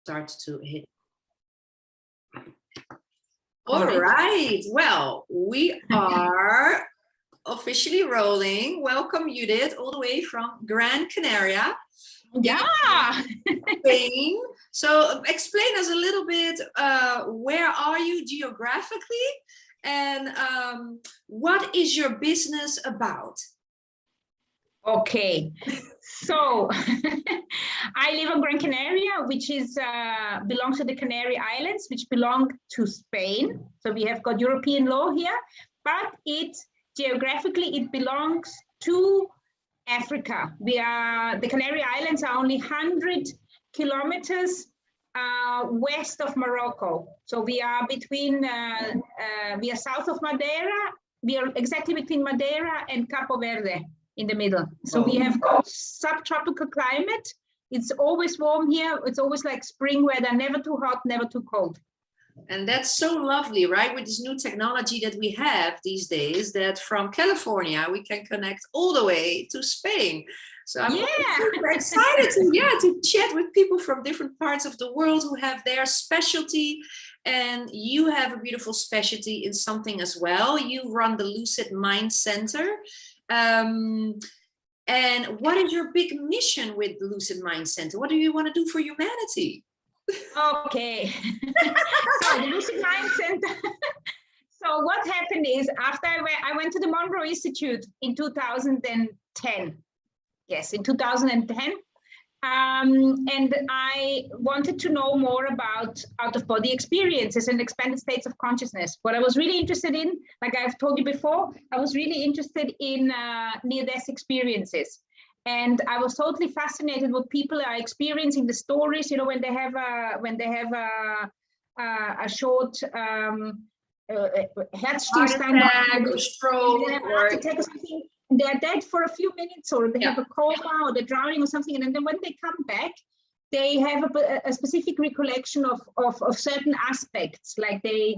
start to hit. All right. Well, we are officially rolling. Welcome, Judith, all the way from Gran Canaria. Yeah. Spain. So explain us a little bit, where are you geographically, and what is your business about? Okay, so I live on Gran Canaria, which is belongs to the Canary Islands, which belong to Spain. So we have got European law here, but geographically it belongs to Africa. The Canary Islands are only 100 kilometers west of Morocco. So we are we are south of Madeira. We are exactly between Madeira and Capo Verde in the middle. So we have got subtropical climate. It's always warm here. It's always like spring weather, never too hot, never too cold. And that's so lovely, right? With this new technology that we have these days, that from California, we can connect all the way to Spain. So I'm super excited to chat with people from different parts of the world who have their specialty. And you have a beautiful specialty in something as well. You run the Lucid Mind Center. And what is your big mission with the Lucid Mind Center? What do you want to do for humanity? Okay. So the Lucid Mind Center. So what happened is, after I went to the Monroe Institute in 2010. Yes, in 2010. And I wanted to know more about out-of-body experiences and expanded states of consciousness. What I was really interested in, like I've told you before, I was really interested in near-death experiences. And I was totally fascinated what people are experiencing, the stories, you know, when they have a short Herzstillstand or stroke or something. They're dead for a few minutes, or they have a coma, or they're drowning or something, and then when they come back, they have a specific recollection of certain aspects, like they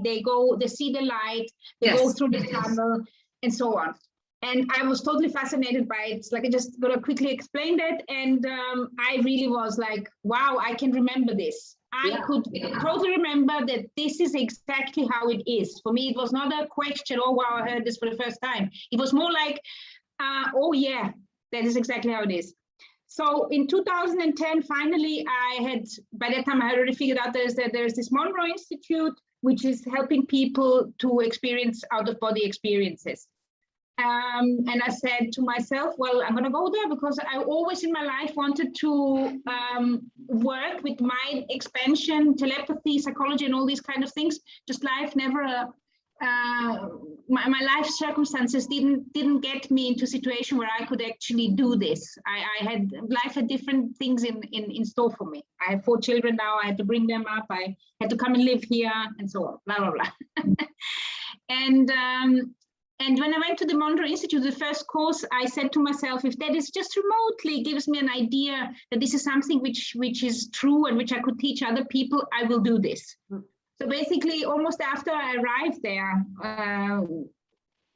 see the light, they go through the tunnel, and so on. And I was totally fascinated by it. It's like I just gonna quickly explain that, and I really was like, wow, I can remember this. I could totally remember that this is exactly how it is. For me, it was not a question, oh wow, I heard this for the first time. It was more like, oh yeah, that is exactly how it is. So in 2010, finally, by that time I had already figured out there's this Monroe Institute, which is helping people to experience out-of-body experiences. And I said to myself, well, I'm going to go there because I always in my life wanted to work with mind expansion, telepathy, psychology, and all these kind of things. Just life never, my life circumstances didn't get me into a situation where I could actually do this. Life had different things in store for me. I have 4 children now. I had to bring them up. I had to come and live here, and so on, blah, blah, blah. And when I went to the Monroe Institute, the first course, I said to myself, if that is just remotely gives me an idea that this is something which is true and which I could teach other people, I will do this. So basically, almost after I arrived there,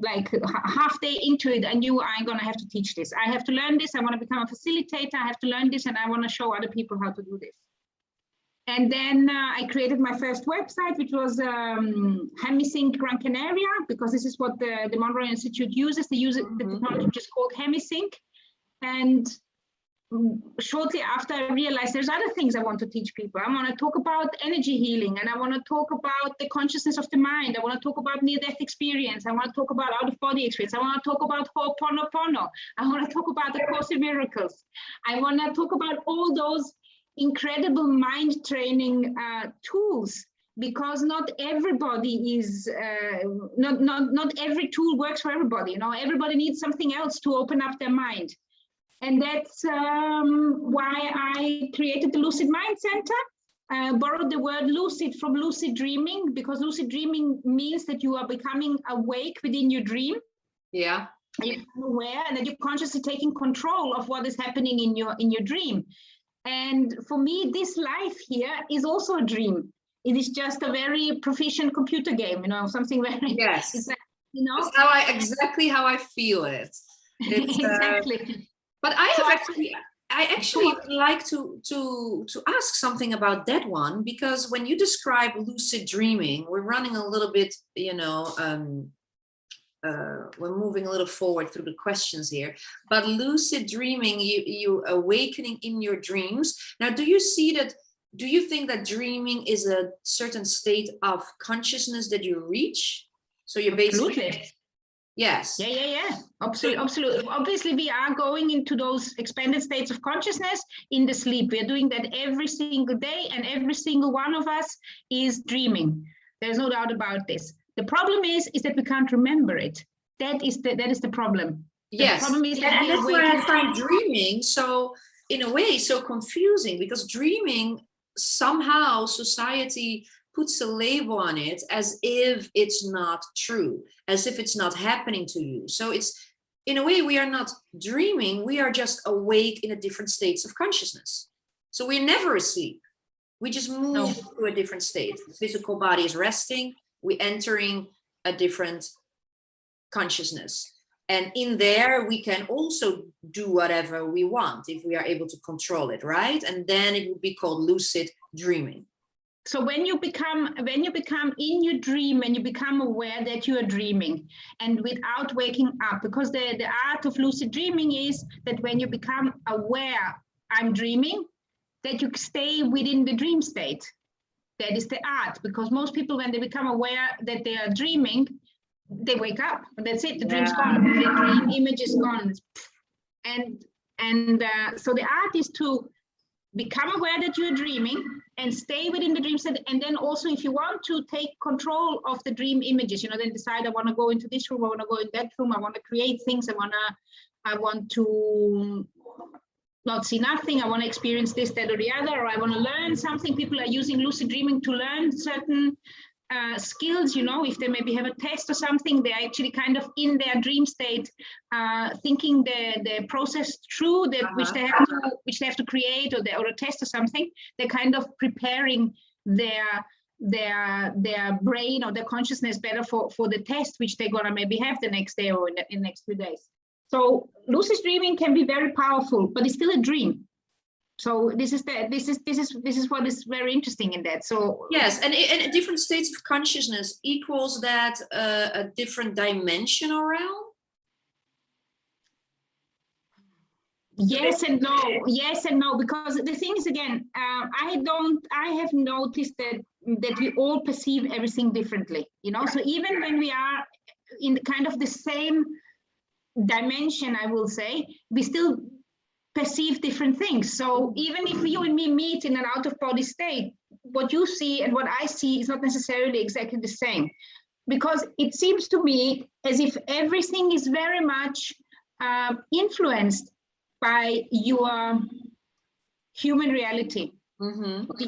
like half day into it, I knew I'm going to have to teach this. I have to learn this. I want to become a facilitator. I have to learn this, and I want to show other people how to do this. And then I created my first website, which was HemiSync Gran Canaria, because this is what the Monroe Institute uses. They use the technology which is called HemiSync. And shortly after, I realized there's other things I want to teach people. I want to talk about energy healing, and I want to talk about the consciousness of the mind. I want to talk about near-death experience. I want to talk about out-of-body experience. I want to talk about Ho'oponopono. I want to talk about the Course in Miracles. I want to talk about all those incredible mind training tools, because not everybody is not every tool works for everybody. You know, everybody needs something else to open up their mind, and that's why I created the Lucid Mind Center. Borrowed the word lucid from lucid dreaming, because lucid dreaming means that you are becoming awake within your dream. Yeah, and you're aware, and that you're consciously taking control of what is happening in your dream. And for me, this life here is also a dream. It is just a very proficient computer game, you know, something very, you know, it's exactly how I feel it. It's, exactly. But I have actually, I actually would like to ask something about that one, because when you describe lucid dreaming, we're running a little bit, we're moving a little forward through the questions here. But lucid dreaming, you awakening in your dreams. Now, do you think that dreaming is a certain state of consciousness that you reach? So you're basically, yes. Yeah. Absolutely. Obviously, we are going into those expanded states of consciousness in the sleep. We're doing that every single day, and every single one of us is dreaming. There's no doubt about this. The problem is that we can't remember it. That is the problem. Yes. The problem is that and that's why I find dreaming so, in a way, so confusing, because dreaming, somehow society puts a label on it as if it's not true, as if it's not happening to you. So it's, in a way, we are not dreaming, we are just awake in a different states of consciousness. So we're never asleep. We just move to a different state. The physical body is resting, we're entering a different consciousness. And in there, we can also do whatever we want if we are able to control it, right? And then it would be called lucid dreaming. So when you become in your dream, and you become aware that you are dreaming, and without waking up, because the art of lucid dreaming is that when you become aware, I'm dreaming, that you stay within the dream state. That is the art, because most people, when they become aware that they are dreaming, they wake up. That's it. The dream's gone. The dream image is gone. And so the art is to become aware that you're dreaming and stay within the dream state. And then also, if you want to take control of the dream images, then decide, I want to go into this room, I want to go in that room, I want to create things, I want to not see nothing, I want to experience this, that, or the other, or I want to learn something. People are using lucid dreaming to learn certain skills, if they maybe have a test or something, they're actually kind of in their dream state, thinking the process through, which they have to create, or a test or something. They're kind of preparing their brain or their consciousness better for the test, which they're gonna maybe have the next day or in the next few days. So lucid dreaming can be very powerful, but it's still a dream. So this is what is very interesting in that. So yes, and different states of consciousness equals that a different dimension or realm. Yes and no, because the thing is, again, I have noticed that we all perceive everything differently. So even when we are in kind of the same dimension, I will say, we still perceive different things. So even if you and me meet in an out-of-body state, what you see and what I see is not necessarily exactly the same, because it seems to me as if everything is very much influenced by your human reality,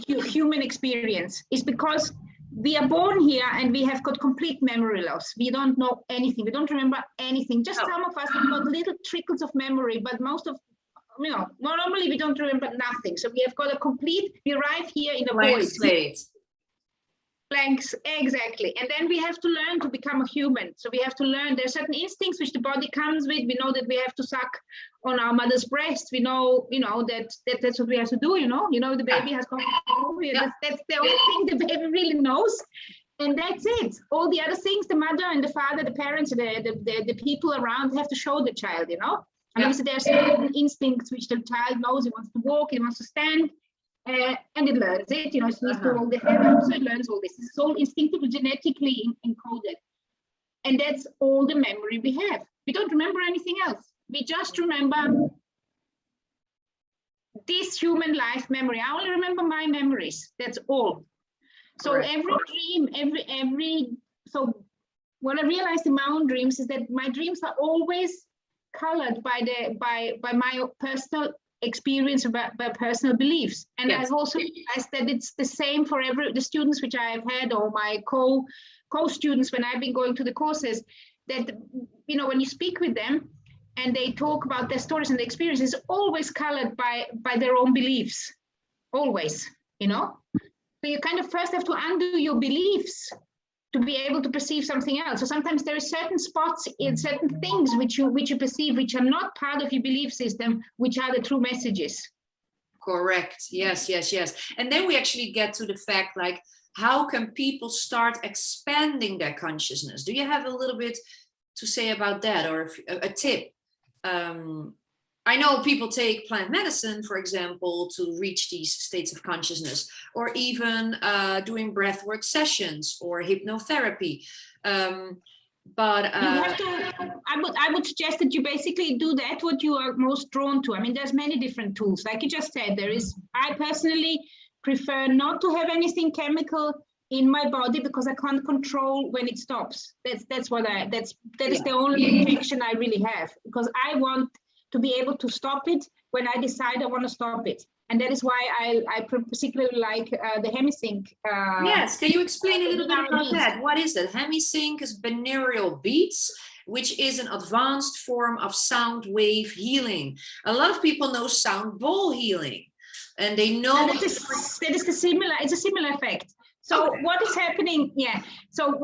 your human experience. Is because we are born here and we have got complete memory loss. We don't know anything. We don't remember anything. Just some of us have got little trickles of memory, but most of normally we don't remember nothing. So we have got we arrive here in a void. Blanks, exactly. And then we have to learn to become a human. So we have to learn, there's certain instincts which the body comes with. We know that we have to suck on our mother's breast. We know, that's what we have to do, the baby has got, that's the only thing the baby really knows. And that's it. All the other things, the mother and the father, the parents, the people around have to show the child, And obviously there are certain instincts which the child knows. He wants to walk, he wants to stand, and it learns it. It needs to hold the head up, so it learns all this. It's all instinctively, genetically encoded. And that's all the memory we have. We don't remember anything else. We just remember this human life memory. I only remember my memories. That's all. So every dream, so what I realized in my own dreams is that my dreams are always colored by my personal experience, by personal beliefs. And I've also realized that it's the same for the students which I have had, or my co-students when I've been going to the courses, that when you speak with them and they talk about their stories and their experiences, always colored by their own beliefs, always. So you kind of first have to undo your beliefs to be able to perceive something else. So sometimes there are certain spots in certain things which you perceive, which are not part of your belief system, which are the true messages. Correct. Yes, yes, yes. And then we actually get to the fact, like, how can people start expanding their consciousness? Do you have a little bit to say about that, or a tip? I know people take plant medicine, for example, to reach these states of consciousness, or even doing breathwork sessions or hypnotherapy. But you have to, I would suggest that you basically do that what you are most drawn to. I mean, there's many different tools. Like you just said, there is, I personally prefer not to have anything chemical in my body because I can't control when it stops. That is the only intention I really have, because I want to be able to stop it when I decide I want to stop it. And that is why I particularly like the Hemisync. Yes, can you explain a little bit about that? What is that? Hemisync is binaural beats, which is an advanced form of sound wave healing. A lot of people know sound bowl healing, and they know that is the similar. It's a similar effect. So what is happening? Yeah. So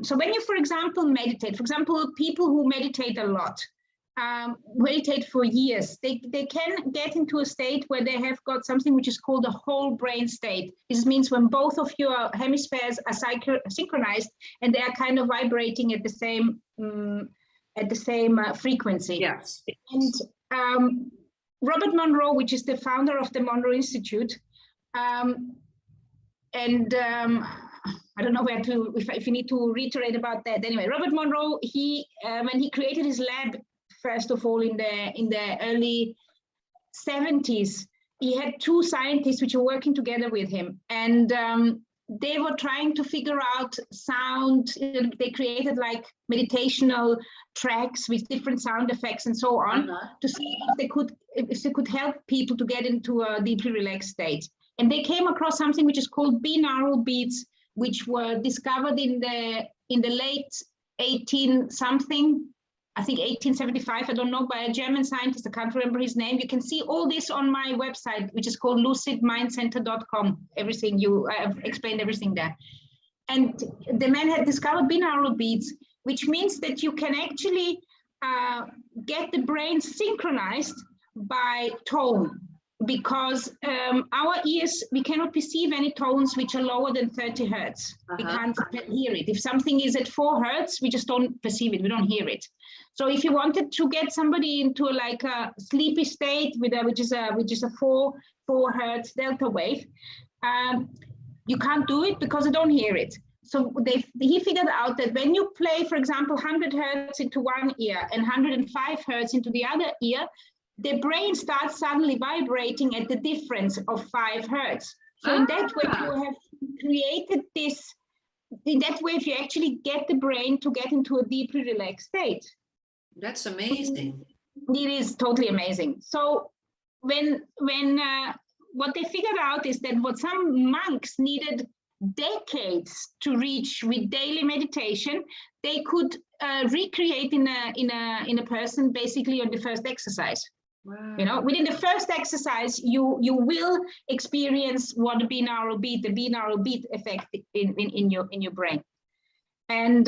so when you, for example, meditate, for example, people who meditate a lot, meditate for years, they can get into a state where they have got something which is called a whole brain state. This means when both of your hemispheres are synchronized and they are kind of vibrating at the same frequency. Yes. And Robert Monroe, which is the founder of the Monroe Institute, I don't know where to, if you need to reiterate about that. Anyway, Robert Monroe, he when he created his lab, first of all, in the early 70s, he had two scientists which were working together with him, and they were trying to figure out sound. They created like meditational tracks with different sound effects and so on, to see if they could help people to get into a deeply relaxed state. And they came across something which is called binaural beats, which were discovered in the late 18-something, I think 1875, I don't know, by a German scientist. I can't remember his name. You can see all this on my website, which is called lucidmindcenter.com. Everything I've explained everything there. And the man had discovered binaural beats, which means that you can actually get the brain synchronized by tone. Because our ears, we cannot perceive any tones which are lower than 30 hertz. We can't hear it. If something is at 4 hertz, we just don't perceive it. We don't hear it. So if you wanted to get somebody into like a sleepy state with which is a 4 hertz delta wave, you can't do it because they don't hear it. So he figured out that when you play, for example, 100 hertz into one ear and 105 hertz into the other ear, the brain starts suddenly vibrating at the difference of 5 hertz. So in that way, you have created this, in that way, if you actually get the brain to get into a deeply relaxed state. That's amazing. It is totally amazing. So when what they figured out is that what some monks needed decades to reach with daily meditation, they could recreate in a person basically on the first exercise. Wow. You know, within the first exercise, you will experience what the binaural beat effect in your brain. And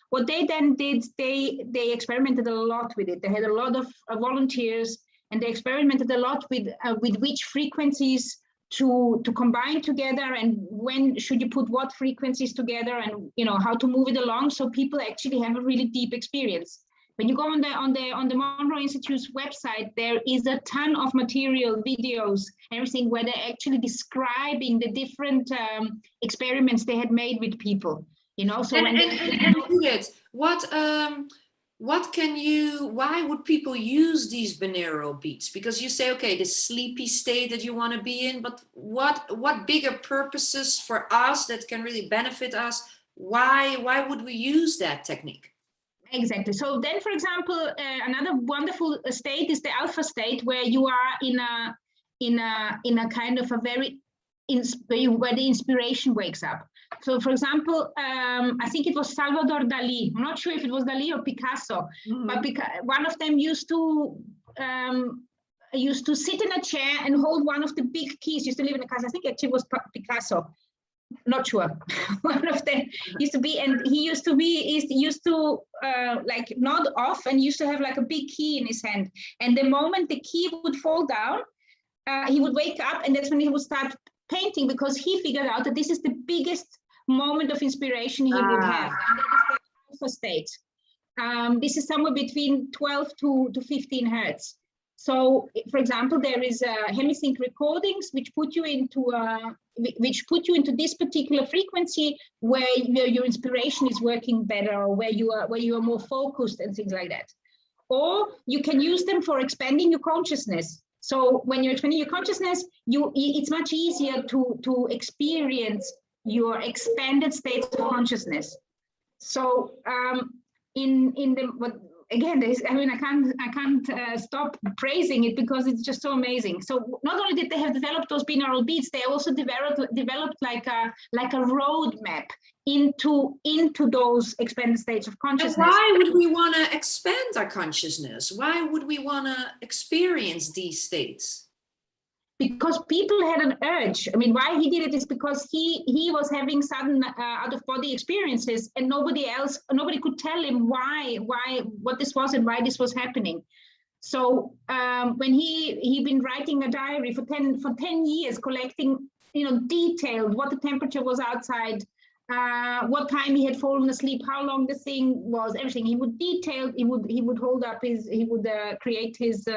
what they then did, they experimented a lot with it. They had a lot of volunteers, and they experimented a lot with which frequencies to combine together, and when should you put what frequencies together, and how to move it along, so people actually have a really deep experience. When you go on the Monroe Institute's website, there is a ton of material, videos, everything, where they're actually describing the different experiments they had made with people. So why would people use these binaural beats? Because you say, okay, the sleepy state that you want to be in, but what bigger purposes for us that can really benefit us? Why would we use that technique? Exactly. So then, for example, another wonderful state is the alpha state, where you are in a kind of a very where the inspiration wakes up. So, for example, I think it was Salvador Dali. I'm not sure if it was Dali or Picasso, but one of them used to sit in a chair and hold one of the big keys. Used to live in a castle. I think actually it was Picasso. Not sure. One of them used to be, and he used to like nod off and used to have like a big key in his hand. And the moment the key would fall down, he would wake up, and that's when he would start painting, because he figured out that this is the biggest moment of inspiration he would have. And that is the alpha state. This is somewhere between 12 to 15 hertz. So, for example, there is hemisync recordings which put you into this particular frequency where your inspiration is working better, or where you are more focused and things like that. Or you can use them for expanding your consciousness. So when you're expanding your consciousness, it's much easier to experience your expanded state of consciousness. So again, I can't stop praising it, because it's just so amazing. So not only did they have developed those binaural beats, they also developed like a roadmap into those expanded states of consciousness. And why would we want to expand our consciousness? Why would we want to experience these states? Because people had an urge. I mean, why he did it is because he was having sudden out-of-body experiences, and nobody could tell him what this was and why this was happening. So when he been writing a diary for 10 years, collecting detailed what the temperature was outside, what time he had fallen asleep, how long the thing was, everything. He would hold up create his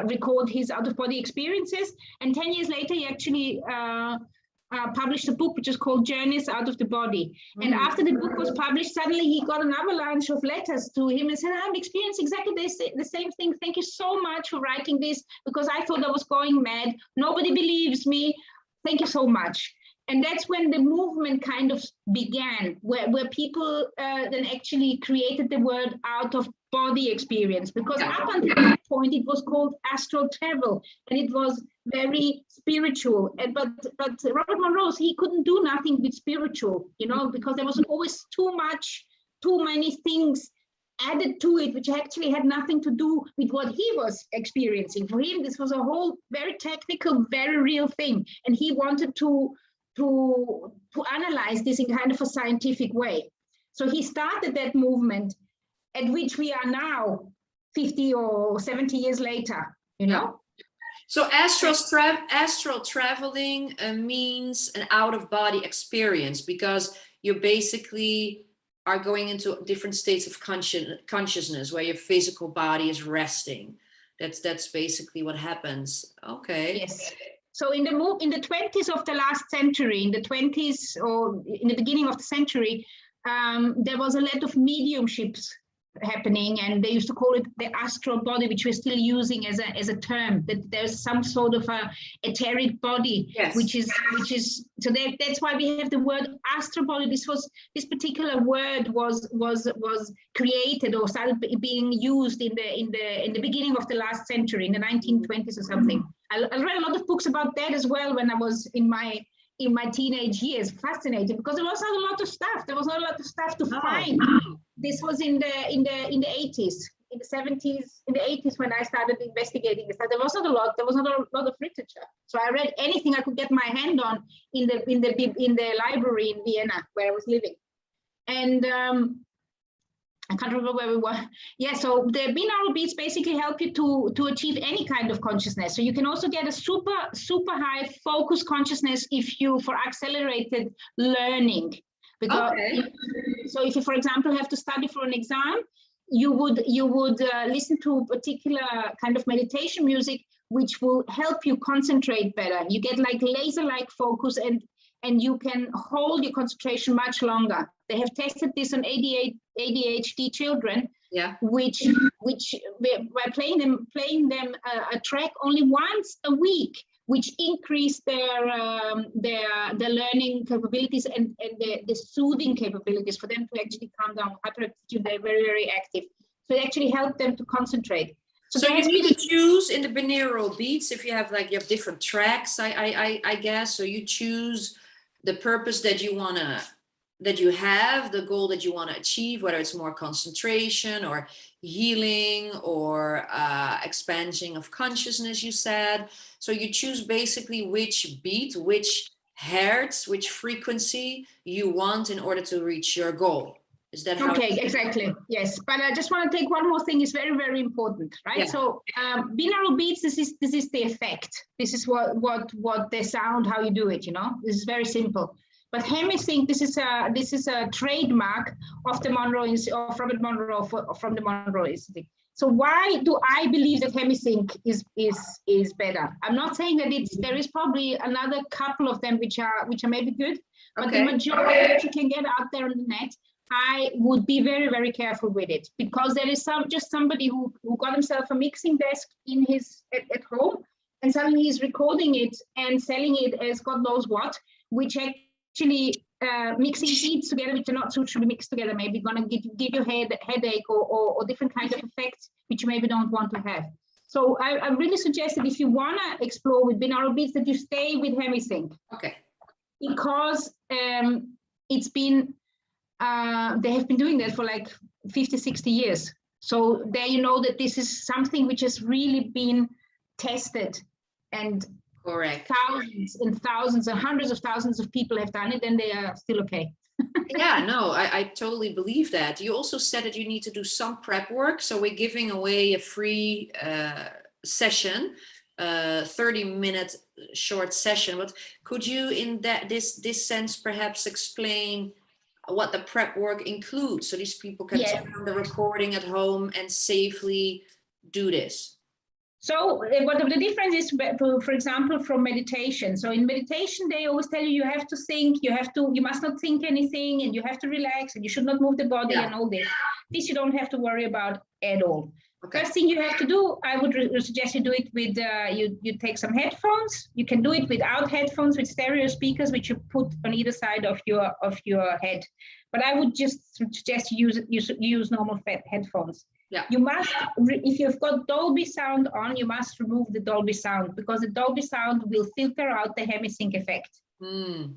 record his out-of-body experiences, and 10 years later he actually published a book which is called Journeys Out of the Body. And after the book was published, suddenly he got an avalanche of letters to him and said, I'm experiencing exactly the same thing. Thank you so much for writing this, because I thought I was going mad. Nobody believes me. Thank you so much. And that's when the movement kind of began, where people then actually created the word out of body experience, because up until that point it was called astral travel, and it was very spiritual. But Robert Monroe, he couldn't do nothing with spiritual, because there was always too many things added to it, which actually had nothing to do with what he was experiencing. For him, this was a whole very technical, very real thing, and he wanted to analyze this in kind of a scientific way. So he started that movement, at which we are now 50 or 70 years later, So astral traveling means an out-of-body experience, because you basically are going into different states of consciousness where your physical body is resting. That's basically what happens. Okay. Yes. So in the 20s of the last century, in the 20s or in the beginning of the century, there was a lot of mediumships happening, and they used to call it the astral body, which we're still using as a term, that there's some sort of a etheric body. Yes. which is so that's why we have the word astral body. This particular word was created or started being used in the beginning of the last century, in the 1920s or something. I read a lot of books about that as well when I was in my teenage years. Fascinating, because there was not a lot of stuff. There was not a lot of stuff to find. This was in the 80s, in the 70s, in the 80s when I started investigating this. There was not a lot of literature. So I read anything I could get my hand on in the library in Vienna where I was living. And I can't remember where we were. Yeah, so the binaural beats basically help you to achieve any kind of consciousness. So you can also get a super high focus consciousness for accelerated learning. Because so if you, for example, have to study for an exam, you would listen to particular kind of meditation music, which will help you concentrate better. You get like laser-like focus, and you can hold your concentration much longer. They have tested this on ADHD children, which by playing them a track only once a week, which increase their learning capabilities and the soothing capabilities for them to actually calm down. Hyperactive, they're very, very active. So it actually helped them to concentrate. So you need to choose in the binaural beats, if you have different tracks, I guess. So you choose the purpose that you have, the goal that you want to achieve, whether it's more concentration or healing or expansion of consciousness, you said. So you choose basically which beat, which hertz, which frequency you want in order to reach your goal. Is that how? Okay, exactly. Yes, but I just want to take one more thing. It's very, very important, right? Yeah. So binaural beats. This is the effect. This is what the sound, how you do it. You know, this is very simple. But hemisync, this is a trademark of the Monroe of Robert Monroe from the Monroe Institute. So why do I believe that hemisync is better? I'm not saying that there is probably another couple of them which are maybe good, but okay, the majority that you can get out there on the net, I would be very, very careful with it, because there is just somebody who got himself a mixing desk in his at home, and suddenly he's recording it and selling it as God knows what, which actually mixing beats together, which are not suitably mixed together, maybe going to give you headache or different kinds of effects which you maybe don't want to have. So I really suggest that if you want to explore with binaural beats, that you stay with hemisync. Okay. Because it's been they have been doing that for like 50, 60 years. So there you know that this is something which has really been tested, and correct, thousands and thousands and hundreds of thousands of people have done it, and they are still okay. Yeah, no, I totally believe that. You also said that you need to do some prep work. So we're giving away a free session, 30-minute short session. But could you, in this sense, perhaps explain what the prep work includes, so these people can turn on the recording at home and safely do this? So what the difference is, for example, from meditation. So in meditation, they always tell you have to think, you must not think anything, and you have to relax, and you should not move the body and all this. This you don't have to worry about at all. Okay. First thing you have to do, I would suggest you do it with, you take some headphones. You can do it without headphones, with stereo speakers, which you put on either side of your head. But I would just suggest you use normal headphones. Yeah. You must, if you've got Dolby sound on, you must remove the Dolby sound, because the Dolby sound will filter out the hemisync effect. Mm.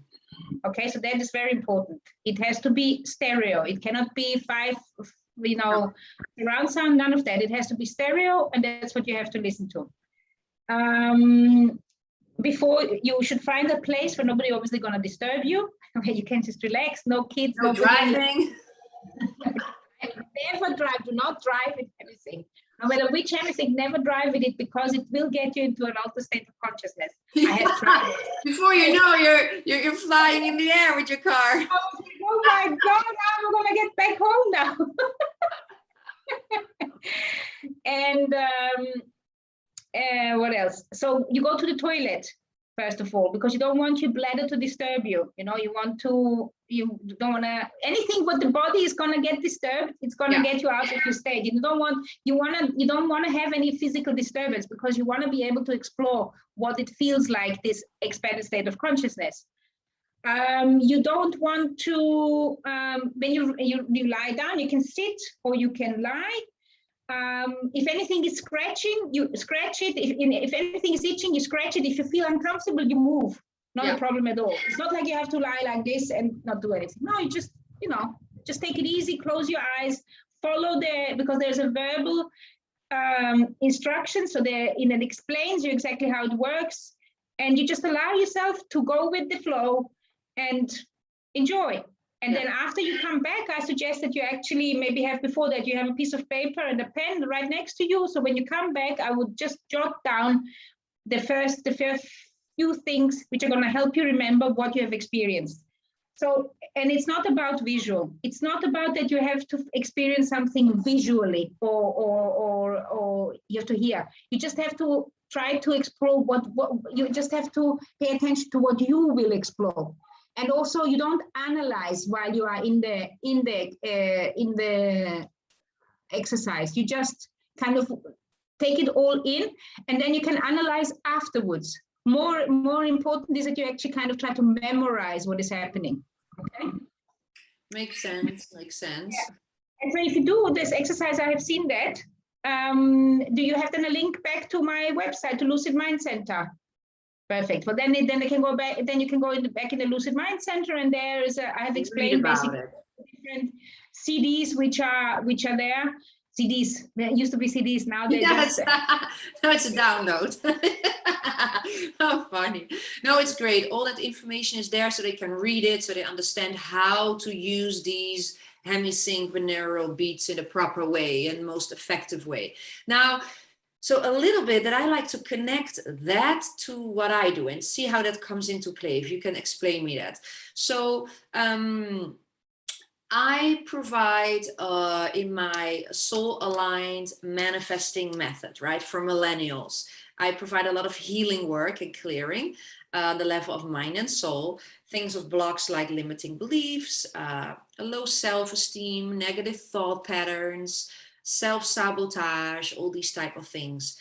Okay, so that is very important. It has to be stereo. It cannot be surround sound, none of that. It has to be stereo, and that's what you have to listen to. Before, you should find a place where nobody obviously going to disturb you, where you can just relax, no kids, no driving. Never drive, do not drive with hemisync. No matter which hemisync, never drive with it, because it will get you into an altered state of consciousness. I have tried it. Before you know, you're flying in the air with your car. Oh my God, I'm gonna get back home now. And what else? So you go to the toilet first of all, because you don't want your bladder to disturb you. You know, you don't want to, anything but the body is going to get disturbed. It's going to get you out of your state. You don't want to have any physical disturbance, because you want to be able to explore what it feels like, this expanded state of consciousness. You don't want to, when you lie down, you can sit or you can lie. If anything is scratching, you scratch it. If anything is itching, you scratch it. If you feel uncomfortable, you move. Not a problem at all. It's not like you have to lie like this and not do anything. No, you just take it easy, close your eyes, follow because there's a verbal instruction. So it explains you exactly how it works. And you just allow yourself to go with the flow and enjoy. And then after you come back, I suggest that you actually maybe have, before that, you have a piece of paper and a pen right next to you. So when you come back, I would just jot down the first few things which are going to help you remember what you have experienced. So, and it's not about visual. It's not about that you have to experience something visually or you have to hear. You just have to try to explore what you just have to pay attention to what you will explore. And also, you don't analyze while you are in the exercise. You just kind of take it all in, and then you can analyze afterwards. More important is that you actually kind of try to memorize what is happening. Okay. Makes sense. Yeah. And so, if you do this exercise, I have seen that. Do you have then a link back to my website, to Lucid Mind Center? Perfect. Well, then they can go back. Then you can go back in the Lucid Mind Center, and there is I have explained basically different CDs which are there. CDs. There used to be CDs. Now they Yes, just no, it's a download. How funny. No, it's great. All that information is there so they can read it, so they understand how to use these hemisync binaural beats in a proper way and most effective way. Now, so a little bit that I like to connect that to what I do and see how that comes into play, if you can explain me that. So I provide in my soul aligned manifesting method, right, for millennials. I provide a lot of healing work and clearing the level of mind and soul, things of blocks like limiting beliefs, a low self-esteem, negative thought patterns, self-sabotage, all these type of things.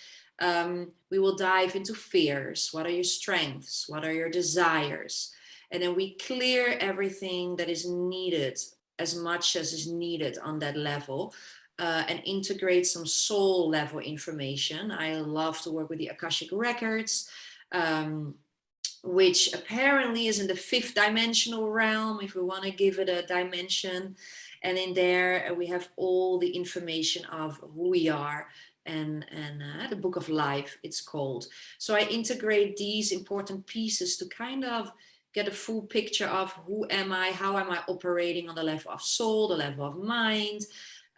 We will dive into fears. What are your strengths? What are your desires? And then we clear everything that is needed, as much as is needed on that level, and integrate some soul level information. I love to work with the Akashic Records, which apparently is in the 5th dimensional realm, if we want to give it a dimension. And in there we have all the information of who we are, and the Book of Life, it's called. So I integrate these important pieces to kind of get a full picture of who am I, how am I operating on the level of soul, the level of mind,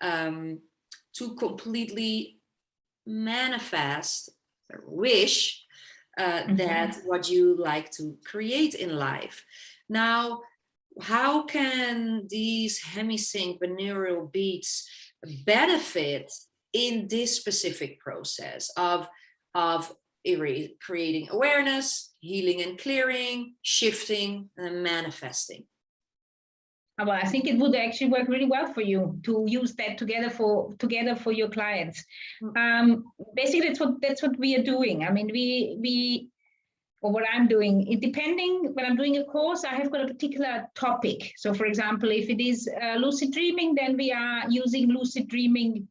to completely manifest, or wish, that what you like to create in life. Now, how can these hemisync binaural beats benefit in this specific process of creating awareness, healing and clearing, shifting and manifesting? Well, I think it would actually work really well for you to use that together for your clients. Basically, that's what we are doing. I mean, we or what I'm doing, it depending, when I'm doing a course, I have got a particular topic. So for example, if it is lucid dreaming, then we are using lucid dreaming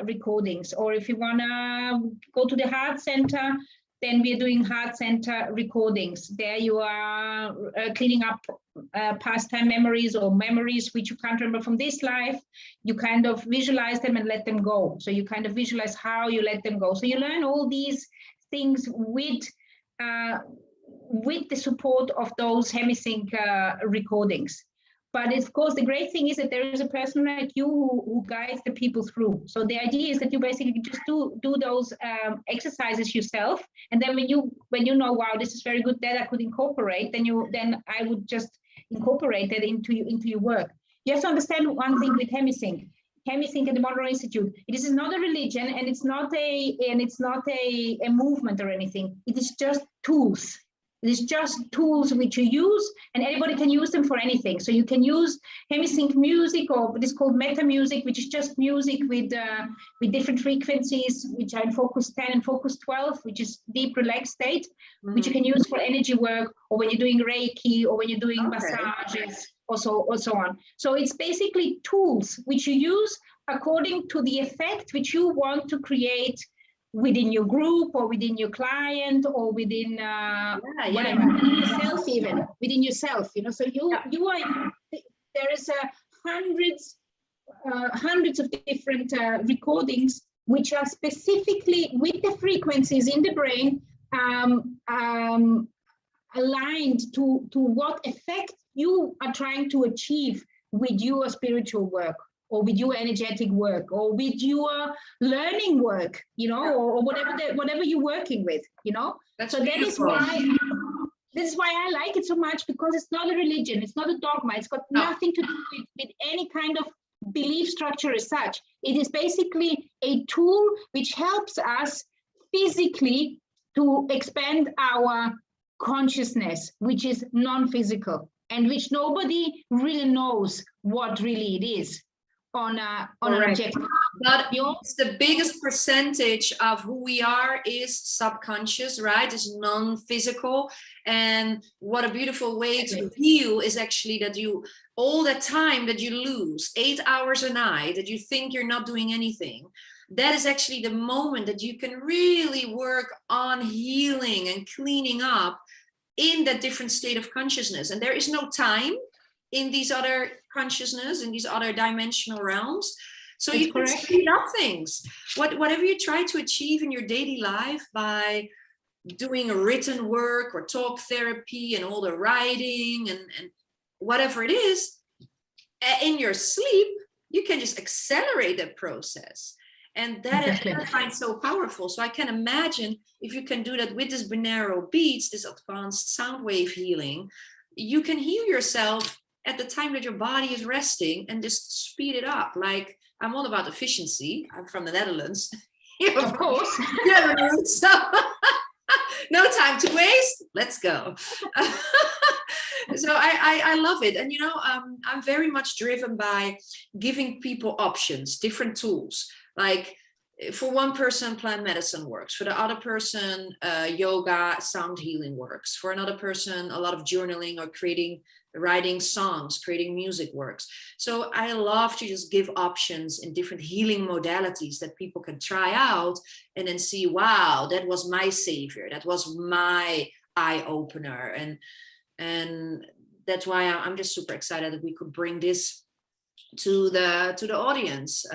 recordings. Or if you want to go to the heart center, then we are doing heart center recordings. There you are cleaning up past-time memories or memories which you can't remember from this life. You kind of visualize them and let them go. So you kind of visualize how you let them go. So you learn all these things with the support of those hemisync recordings. But of course, the great thing is that there is a person like you who guides the people through. So the idea is that you basically just do those exercises yourself, and then when you know, wow, this is very good, that I could incorporate, then I would just incorporate that into your work. You have to understand one thing with hemisync. Hemisync at the Monroe Institute. It is not a religion, and it's not a movement or anything. It is just tools. It is just tools which you use, and anybody can use them for anything. So you can use hemisync music, or what is called meta music, which is just music with different frequencies, which are in focus 10 and focus 12, which is deep relaxed state, which you can use for energy work, or when you're doing Reiki, or when you're doing massages, or so on. So it's basically tools which you use according to the effect which you want to create within your group, or within your client, or within whatever, within yourself, even within yourself. So you are. There is hundreds of different recordings which are specifically with the frequencies in the brain aligned to what effect you are trying to achieve with your spiritual work, or with your energetic work, or with your learning work, or whatever you're working with, That's so beautiful. this is why I like it so much, because it's not a religion, it's not a dogma, it's got nothing to do with any kind of belief structure as such. It is basically a tool which helps us physically to expand our consciousness, which is non-physical, and which nobody really knows what really it is on an objective. But it's the biggest percentage of who we are is subconscious, right? It's non-physical. And what a beautiful way to heal is actually that you, all the time that you lose, 8 hours a night, that you think you're not doing anything, that is actually the moment that you can really work on healing and cleaning up in that different state of consciousness. And there is no time in these other consciousness, in these other dimensional realms. So That's you can correct. speed up things. Whatever you try to achieve in your daily life by doing a written work or talk therapy and all the writing and whatever it is, in your sleep, you can just accelerate that process. And that is what I find so powerful. So I can imagine if you can do that with this binaural beats, this advanced sound wave healing, you can heal yourself at the time that your body is resting and just speed it up. Like, I'm all about efficiency. I'm from the Netherlands. Of course. So no time to waste. Let's go. So I love it. And, I'm very much driven by giving people options, different tools. Like, for one person, plant medicine works. For the other person, yoga, sound healing works. For another person, a lot of journaling or writing songs, creating music works. So I love to just give options in different healing modalities that people can try out and then see, wow, that was my savior. That was my eye opener. And that's why I'm just super excited that we could bring this to the audience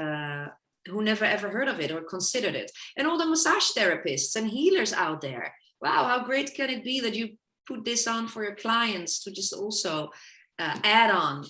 who never ever heard of it or considered it. And all the massage therapists and healers out there. Wow, how great can it be that you put this on for your clients to just also add on.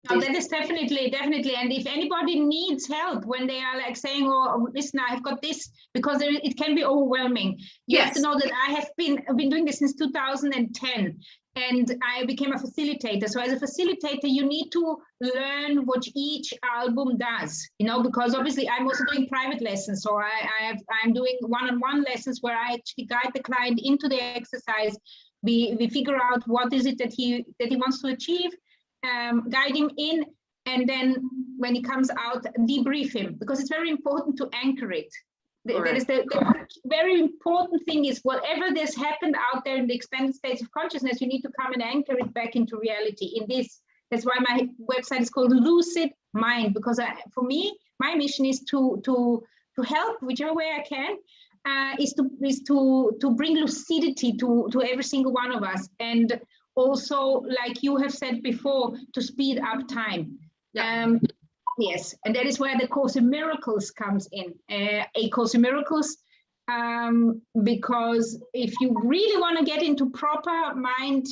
No, that is definitely. And if anybody needs help when they are like saying, oh, listen, I've got this, because it can be overwhelming. You have to know that I've been doing this since 2010, and I became a facilitator. So as a facilitator, you need to learn what each album does, because obviously I'm also doing private lessons. So I'm doing one-on-one lessons where I actually guide the client into the exercise. We figure out what is it that he wants to achieve. Guide him in, and then when he comes out, debrief him, because it's very important to anchor it. That is the very important thing, is whatever has happened out there in the expanded states of consciousness, you need to come and anchor it back into reality. That's why my website is called Lucid Mind, because for me, my mission is to help whichever way I can, is to bring lucidity to every single one of us, and also, like you have said before, to speed up time. Yes, and that is where the Course in Miracles comes in. A Course in Miracles, because if you really want to get into proper mind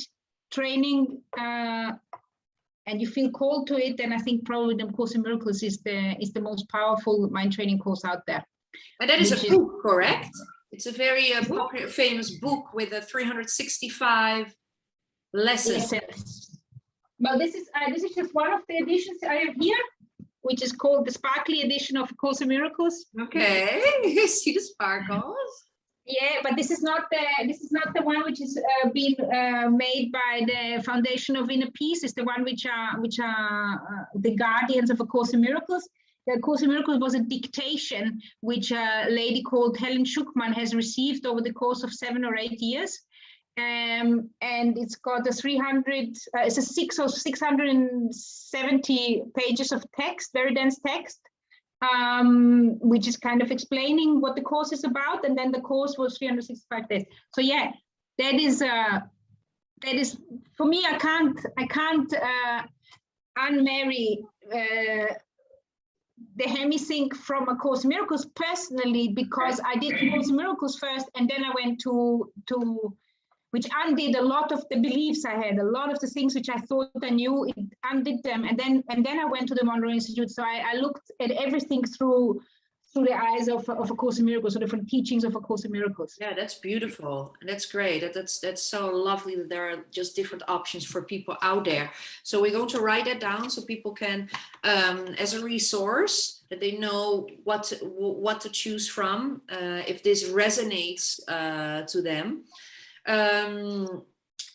training and you feel called to it, then I think probably the Course in Miracles is the most powerful mind training course out there. And that is a book, correct? It's a very popular, famous book with a 365 lessons. Well, this is just one of the editions I have here, which is called the Sparkly Edition of Course in Miracles. Okay, you see the sparkles. Yeah, but this is not the one which is being made by the Foundation of Inner Peace. It's the one which are the guardians of A Course in Miracles. The Course in Miracles was a dictation which a lady called Helen Schuckman has received over the course of 7 or 8 years. And it's got a 670 pages of text, very dense text, which is kind of explaining what the course is about. And then the course was 365 days. So yeah, that is for me. I can't unmarry the hemisync from A Course in Miracles personally, because I did A Course in Miracles first, and then I went to which undid a lot of the beliefs I had, a lot of the things which I thought I knew, it undid them. And then I went to the Monroe Institute. So I looked at everything through the eyes of A Course in Miracles, so different teachings of A Course in Miracles. Yeah, that's beautiful. And that's great. That's so lovely that there are just different options for people out there. So we're going to write that down so people can, as a resource, that they know what to choose from, if this resonates to them.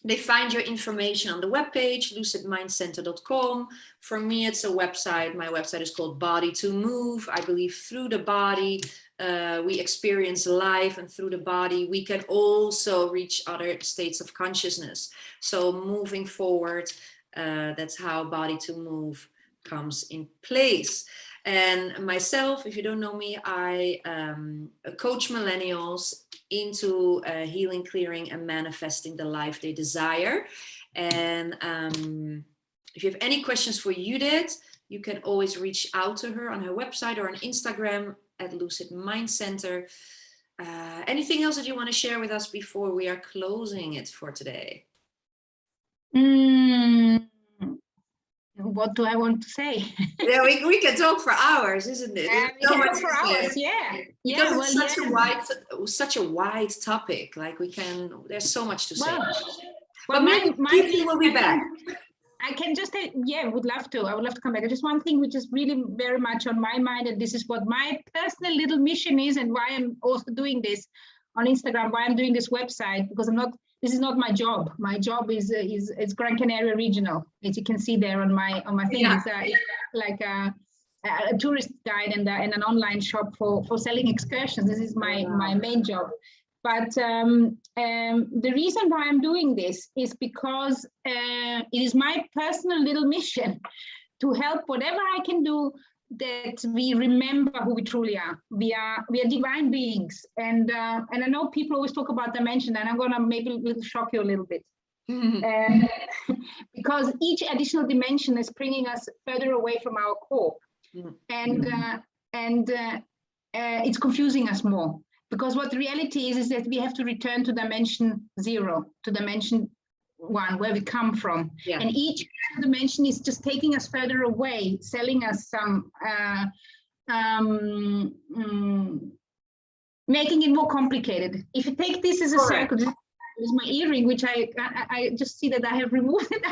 They find your information on the webpage, lucidmindcenter.com. For me, it's a website. My website is called Body to Move. I believe through the body, we experience life, and through the body, we can also reach other states of consciousness. So moving forward, that's how Body to Move comes in place. And myself, if you don't know me, I coach millennials into healing, clearing, and manifesting the life they desire. And if you have any questions for Judith, you can always reach out to her on her website or on Instagram at Lucid Mind Center. Anything else that you want to share with us before we are closing it for today? What do I want to say? Yeah, we can talk for hours, isn't it? We can talk for hours, yeah. Because yeah, it's such a wide topic. Like there's so much to say. Well, but maybe people will be back. I can just say, yeah, would love to. I would love to come back. Just one thing which is really very much on my mind, and this is what my personal little mission is, and why I'm also doing this on Instagram, why I'm doing this website, because this is not my job. My job is Gran Canaria Regional, as you can see there on my thing. Yeah. It's like a tourist guide and an online shop for selling excursions. This is my main job. But the reason why I'm doing this is because it is my personal little mission to help whatever I can do that we remember who we truly are. We are divine beings, and I know people always talk about dimension, and I'm gonna maybe shock you a little bit, because each additional dimension is bringing us further away from our core, and it's confusing us more. Because what the reality is that we have to return to dimension 0, to dimension 1, where we come from. Yeah. And each dimension is just taking us further away, selling us some, making it more complicated. If you take this as a circle, this is my earring, which I just see that I have removed it.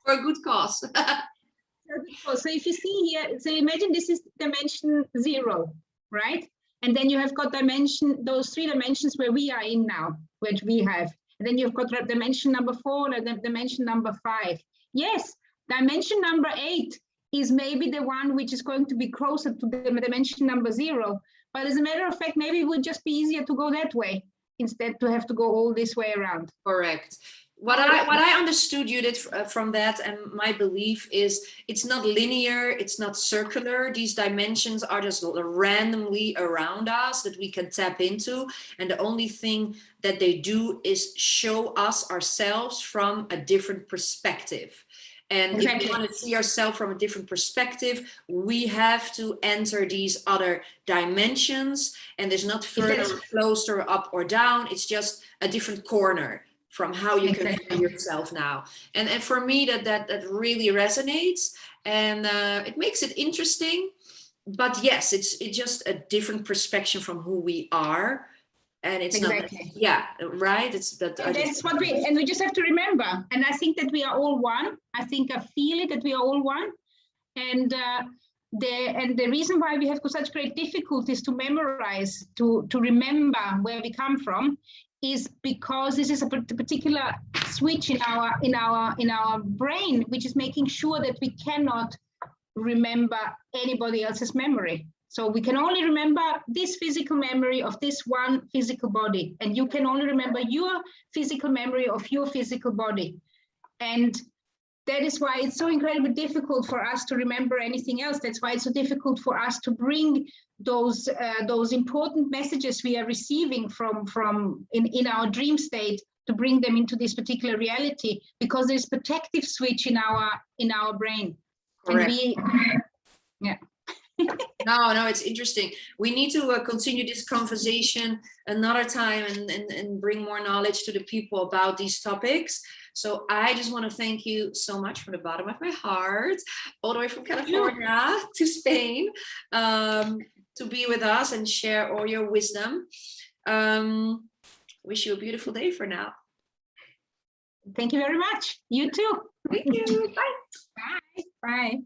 For a good cause. So if you see here, so imagine this is dimension 0, right? And then you have got those 3 dimensions where we are in now, which we have. And then you've got dimension number 4 and dimension number 5. Yes, dimension number 8 is maybe the one which is going to be closer to the dimension number 0. But as a matter of fact, maybe it would just be easier to go that way instead to have to go all this way around. Correct. What I understood, Judith, from that, and my belief is it's not linear, it's not circular. These dimensions are just randomly around us that we can tap into. And the only thing that they do is show us ourselves from a different perspective. And if we want to see ourselves from a different perspective, we have to enter these other dimensions. And there's not further, closer, up or down. It's just a different corner from how you can see yourself now. And for me, that really resonates, and it makes it interesting. But yes, it's just a different perspective from who we are. And it's not, yeah, right? It's that. That's what we just have to remember. And I think that we are all one. I think I feel it that we are all one. And the reason why we have such great difficulties to memorize, to remember where we come from, is because this is a particular switch in our brain, which is making sure that we cannot remember anybody else's memory. So we can only remember this physical memory of this one physical body, and you can only remember your physical memory of your physical body. And that is why it's so incredibly difficult for us to remember anything else. That's why it's so difficult for us to bring those important messages we are receiving from in our dream state, to bring them into this particular reality, because there's protective switch in our brain. Correct. And No, it's interesting. We need to continue this conversation another time and bring more knowledge to the people about these topics. So I just want to thank you so much from the bottom of my heart, all the way from California to Spain, to be with us and share all your wisdom. Wish you a beautiful day for now. Thank you very much. You too. Thank you. Bye. Bye. Bye.